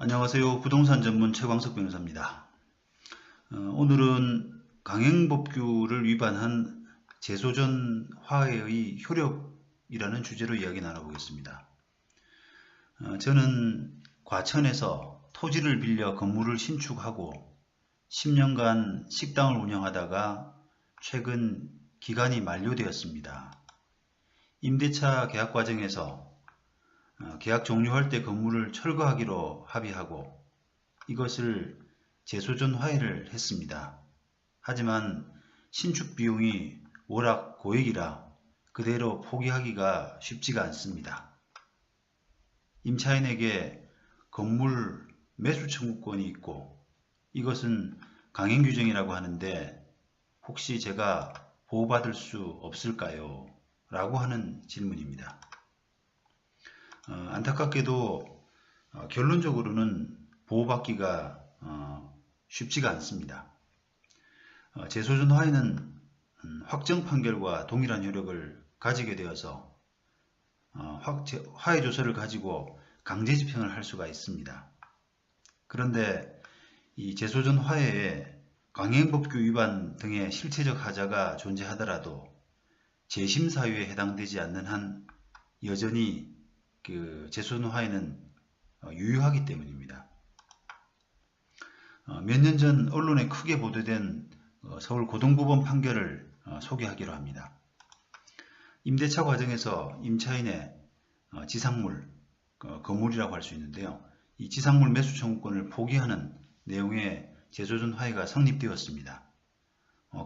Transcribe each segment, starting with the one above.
안녕하세요. 부동산 전문 최광석 변호사입니다. 오늘은 강행법규를 위반한 재소전 화해의 효력이라는 주제로 이야기 나눠보겠습니다. 저는 과천에서 토지를 빌려 건물을 신축하고 10년간 식당을 운영하다가 최근 기간이 만료되었습니다. 임대차 계약 과정에서 계약 종료할 때 건물을 철거하기로 합의하고 이것을 재소전 화해를 했습니다. 하지만 신축 비용이 워낙 고액이라 그대로 포기하기가 쉽지가 않습니다. 임차인에게 건물 매수 청구권이 있고 이것은 강행규정이라고 하는데 혹시 제가 보호받을 수 없을까요? 라고 하는 질문입니다. 안타깝게도 결론적으로는 보호받기가 쉽지가 않습니다. 재소전 화해는 확정 판결과 동일한 효력을 가지게 되어서 화해 조서를 가지고 강제 집행을 할 수가 있습니다. 그런데 이 재소전 화해에 강행법규 위반 등의 실체적 하자가 존재하더라도 재심 사유에 해당되지 않는 한 여전히 재소전 화해는 유효하기 때문입니다. 몇 년 전 언론에 크게 보도된 서울 고등법원 판결을 소개하기로 합니다. 임대차 과정에서 임차인의 지상물, 건물이라고 할 수 있는데요. 이 지상물 매수 청구권을 포기하는 내용의 재소전 화해가 성립되었습니다.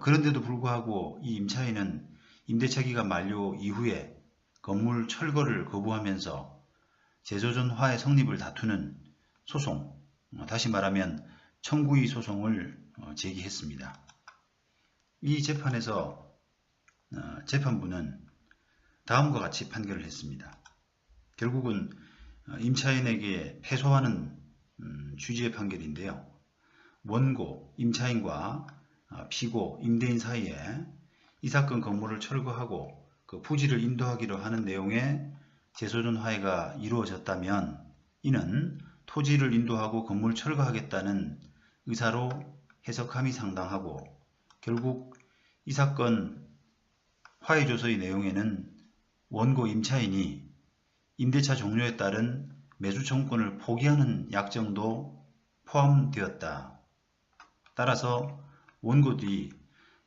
그런데도 불구하고 이 임차인은 임대차 기간 만료 이후에 건물 철거를 거부하면서 재소전 화해 성립을 다투는 소송, 다시 말하면 청구이의 소송을 제기했습니다. 이 재판에서 재판부는 다음과 같이 판결을 했습니다. 결국은 임차인에게 패소하는 취지의 판결인데요. 원고, 임차인과 피고, 임대인 사이에 이 사건 건물을 철거하고 그 부지를 인도하기로 하는 내용의 재소전 화해가 이루어졌다면 이는 토지를 인도하고 건물 철거하겠다는 의사로 해석함이 상당하고 결국 이 사건 화해조서의 내용에는 원고 임차인이 임대차 종료에 따른 매수 청구권을 포기하는 약정도 포함되었다. 따라서 원고들이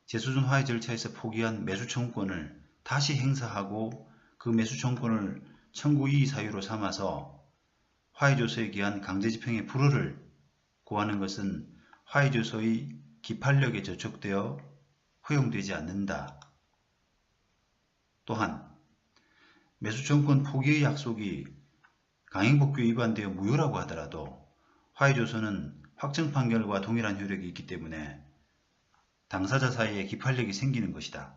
재소전 화해 절차에서 포기한 매수 청구권을 다시 행사하고 그 매수 청구권을 청구이의 사유로 삼아서 화해조서에 기한 강제집행의 불허를 고하는 것은 화해조서의 기판력에 저촉되어 허용되지 않는다. 또한 매수청구권 포기의 약속이 강행법규에 위반되어 무효라고 하더라도 화해조서는 확정 판결과 동일한 효력이 있기 때문에 당사자 사이에 기판력이 생기는 것이다.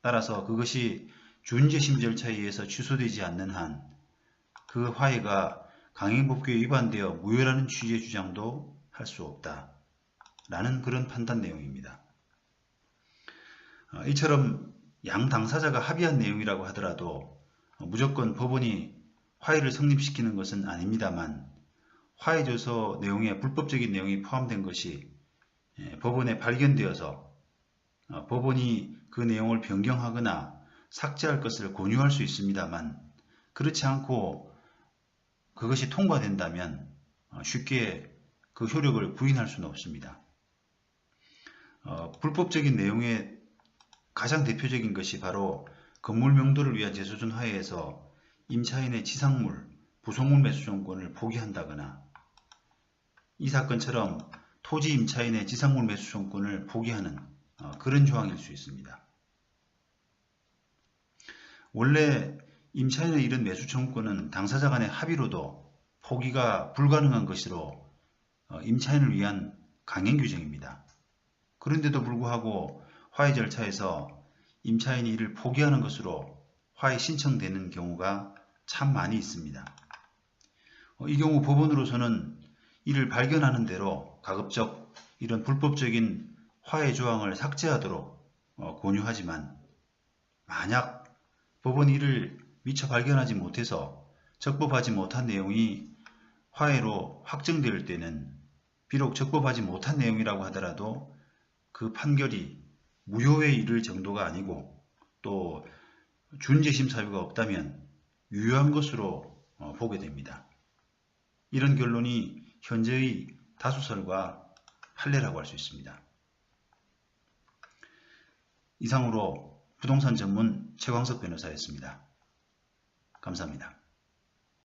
따라서 그것이 준재심 절차에 의해서 취소되지 않는 한 그 화해가 강행법규에 위반되어 무효라는 취지의 주장도 할 수 없다. 라는 그런 판단 내용입니다. 이처럼 양 당사자가 합의한 내용이라고 하더라도 무조건 법원이 화해를 성립시키는 것은 아닙니다만 화해조서 내용에 불법적인 내용이 포함된 것이 법원에 발견되어서 법원이 그 내용을 변경하거나 삭제할 것을 권유할 수 있습니다만 그렇지 않고 그것이 통과된다면 쉽게 그 효력을 부인할 수는 없습니다. 불법적인 내용의 가장 대표적인 것이 바로 건물 명도를 위한 재소전 화해에서 임차인의 지상물, 부속물 매수 청구권을 포기한다거나 이 사건처럼 토지 임차인의 지상물 매수 청구권을 포기하는 그런 조항일 수 있습니다. 원래 임차인의 이런 매수 청구권은 당사자 간의 합의로도 포기가 불가능한 것으로 임차인을 위한 강행규정입니다. 그런데도 불구하고 화해 절차에서 임차인이 이를 포기하는 것으로 화해 신청되는 경우가 참 많이 있습니다. 이 경우 법원으로서는 이를 발견하는 대로 가급적 이런 불법적인 화해 조항을 삭제하도록 권유하지만 만약 법원이 이를 미처 발견하지 못해서 적법하지 못한 내용이 화해로 확정될 때는 비록 적법하지 못한 내용이라고 하더라도 그 판결이 무효에 이를 정도가 아니고 또 준재심 사유가 없다면 유효한 것으로 보게 됩니다. 이런 결론이 현재의 다수설과 판례라고 할 수 있습니다. 이상으로 부동산 전문 최광석 변호사였습니다. 감사합니다.